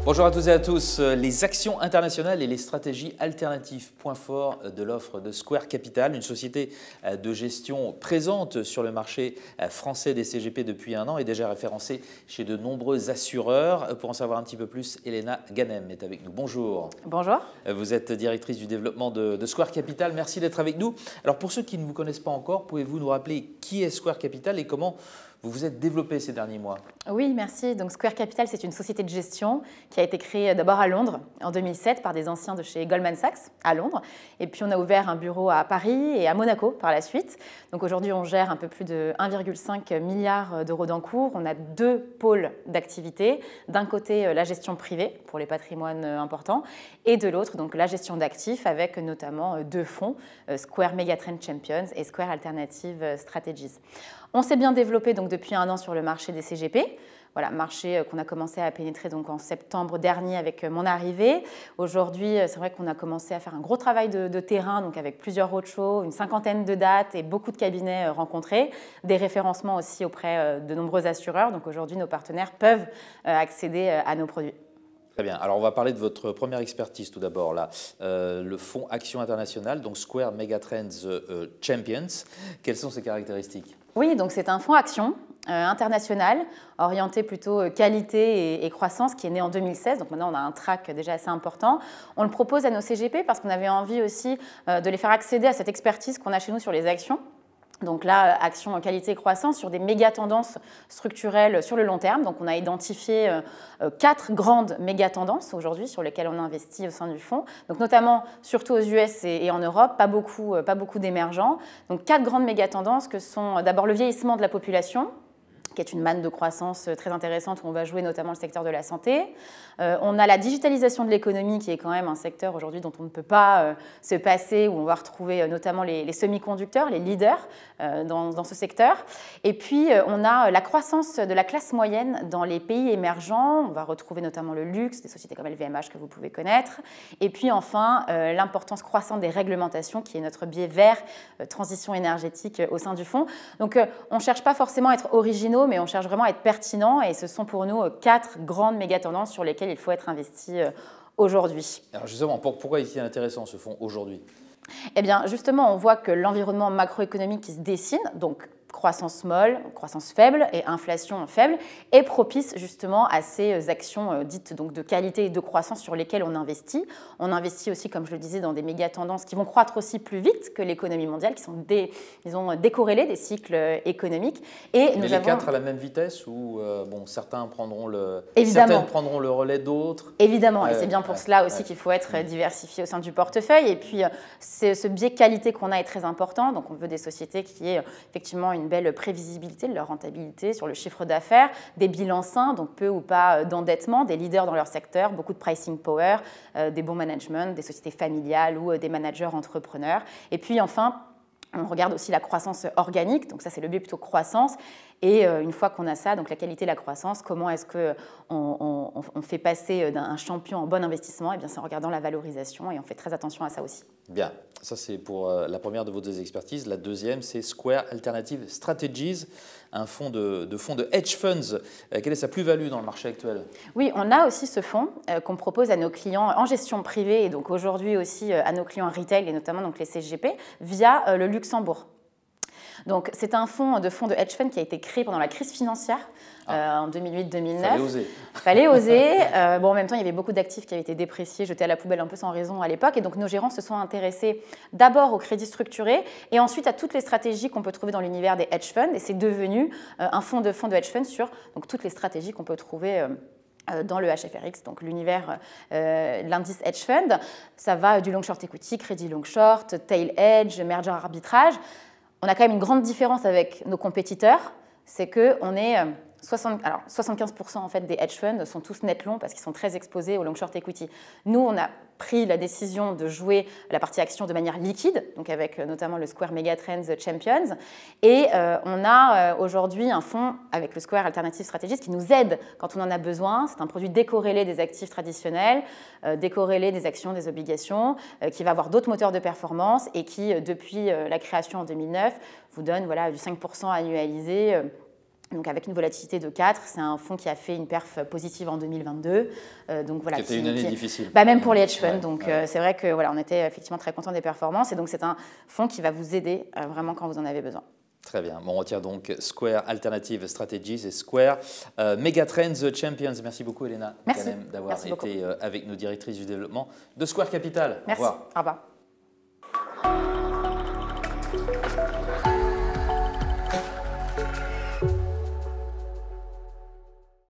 Bonjour à toutes et à tous. Les actions internationales et les stratégies alternatives, point fort de l'offre de Square Capital, une société de gestion présente sur le marché français des CGP depuis un an et déjà référencée chez de nombreux assureurs. Pour en savoir un petit peu plus, Elena Ganem est avec nous. Bonjour. Bonjour. Vous êtes directrice du développement de Square Capital. Merci d'être avec nous. Alors pour ceux qui ne vous connaissent pas encore, pouvez-vous nous rappeler qui est Square Capital et comment vous vous êtes développé ces derniers mois? Oui, merci. Donc Square Capital, c'est une société de gestion qui a été créée d'abord à Londres en 2007 par des anciens de chez Goldman Sachs à Londres. Et puis on a ouvert un bureau à Paris et à Monaco par la suite. Donc aujourd'hui, on gère un peu plus de 1,5 milliard d'euros d'encours. On a deux pôles d'activité. D'un côté, la gestion privée pour les patrimoines importants et de l'autre, donc la gestion d'actifs avec notamment deux fonds, Square Megatrend Champions et Square Alternative Strategies. On s'est bien développé donc depuis un an sur le marché des CGP. Voilà, marché qu'on a commencé à pénétrer donc en septembre dernier avec mon arrivée. Aujourd'hui, c'est vrai qu'on a commencé à faire un gros travail de terrain, donc avec plusieurs roadshows, une cinquantaine de dates et beaucoup de cabinets rencontrés, des référencements aussi auprès de nombreux assureurs. Donc aujourd'hui, nos partenaires peuvent accéder à nos produits. Très bien. Alors, on va parler de votre première expertise tout d'abord, là. Le fonds Action Internationale, donc Square Megatrends Champions. Quelles sont ses caractéristiques? Oui, donc c'est un fonds action international, orienté plutôt qualité et croissance, qui est né en 2016. Donc maintenant, on a un track déjà assez important. On le propose à nos CGP parce qu'on avait envie aussi de les faire accéder à cette expertise qu'on a chez nous sur les actions. Donc là, action qualité et croissance sur des méga tendances structurelles sur le long terme. Donc on a identifié 4 grandes méga tendances aujourd'hui sur lesquelles on investit au sein du fonds. Donc notamment surtout aux US et en Europe, pas beaucoup d'émergents. Donc 4 grandes méga tendances que sont d'abord le vieillissement de la population, qui est une manne de croissance très intéressante où on va jouer notamment le secteur de la santé. On a la digitalisation de l'économie qui est quand même un secteur aujourd'hui dont on ne peut pas se passer, où on va retrouver notamment les semi-conducteurs, les leaders dans ce secteur. Et puis on a la croissance de la classe moyenne dans les pays émergents. On va retrouver notamment le luxe, des sociétés comme LVMH que vous pouvez connaître. Et puis enfin l'importance croissante des réglementations qui est notre biais vert, transition énergétique au sein du fonds. Donc on ne cherche pas forcément à être originaux, mais on cherche vraiment à être pertinent et ce sont pour nous 4 grandes méga-tendances sur lesquelles il faut être investi aujourd'hui. Alors justement, pourquoi est-il intéressant ce fonds aujourd'hui? Eh bien justement, on voit que l'environnement macroéconomique qui se dessine, donc croissance molle, croissance faible et inflation faible, est propice justement à ces actions dites donc de qualité et de croissance sur lesquelles on investit. On investit aussi, comme je le disais, dans des méga tendances qui vont croître aussi plus vite que l'économie mondiale, qui sont décorrélées des cycles économiques. Et mais les 4 à la même vitesse ou bon, certaines prendront le relais d'autres? Évidemment, et c'est bien pour cela aussi qu'il faut être diversifié au sein du portefeuille. Et puis, ce biais qualité qu'on a est très important. Donc, on veut des sociétés qui aient effectivement une belle prévisibilité de leur rentabilité sur le chiffre d'affaires, des bilans sains, donc peu ou pas d'endettement, des leaders dans leur secteur, beaucoup de pricing power, des bons management, des sociétés familiales ou des managers entrepreneurs. Et puis enfin, on regarde aussi la croissance organique, donc ça c'est le biais plutôt croissance. Et une fois qu'on a ça, donc la qualité et la croissance, comment est-ce qu'on fait passer d'un champion en bon investissement? Eh bien, c'est en regardant la valorisation et on fait très attention à ça aussi. Bien, ça c'est pour la première de vos deux expertises. La deuxième, c'est Square Alternative Strategies, un fonds de hedge funds. Quelle est sa plus-value dans le marché actuel? Oui, on a aussi ce fonds qu'on propose à nos clients en gestion privée et donc aujourd'hui aussi à nos clients retail et notamment donc les CGP via le Luxembourg. Donc, c'est un fonds de hedge fund qui a été créé pendant la crise financière en 2008-2009. Fallait oser. Fallait oser. Bon, en même temps, il y avait beaucoup d'actifs qui avaient été dépréciés, jetés à la poubelle un peu sans raison à l'époque. Et donc, nos gérants se sont intéressés d'abord au crédit structuré et ensuite à toutes les stratégies qu'on peut trouver dans l'univers des hedge funds. Et c'est devenu un fonds de hedge funds sur donc, toutes les stratégies qu'on peut trouver dans le HFRX, donc l'univers, l'indice hedge fund. Ça va du long short equity, crédit long short, tail hedge, merger arbitrage. On a quand même une grande différence avec nos compétiteurs, c'est qu'on est 75% en fait des hedge funds sont tous net longs parce qu'ils sont très exposés au long short equity. Nous, on a pris la décision de jouer la partie action de manière liquide, donc avec notamment le Square Megatrends Champions. Et on a aujourd'hui un fonds avec le Square Alternative Strategies qui nous aide quand on en a besoin. C'est un produit décorrélé des actifs traditionnels, décorrélé des actions, des obligations, qui va avoir d'autres moteurs de performance et qui, depuis la création en 2009, vous donne voilà, du 5% annualisé Donc avec une volatilité de 4, c'est un fonds qui a fait une perf positive en 2022. Donc voilà, c'était une année difficile. Même pour les hedge funds. Donc c'est vrai que voilà, on était effectivement très content des performances. Et donc c'est un fonds qui va vous aider vraiment quand vous en avez besoin. Très bien. Bon, on retient donc Square Alternative Strategies et Square Megatrends Champions. Merci beaucoup, Elena. Merci. D'avoir été avec nos directrices du développement de Square Capital. Merci. Au revoir. Au revoir.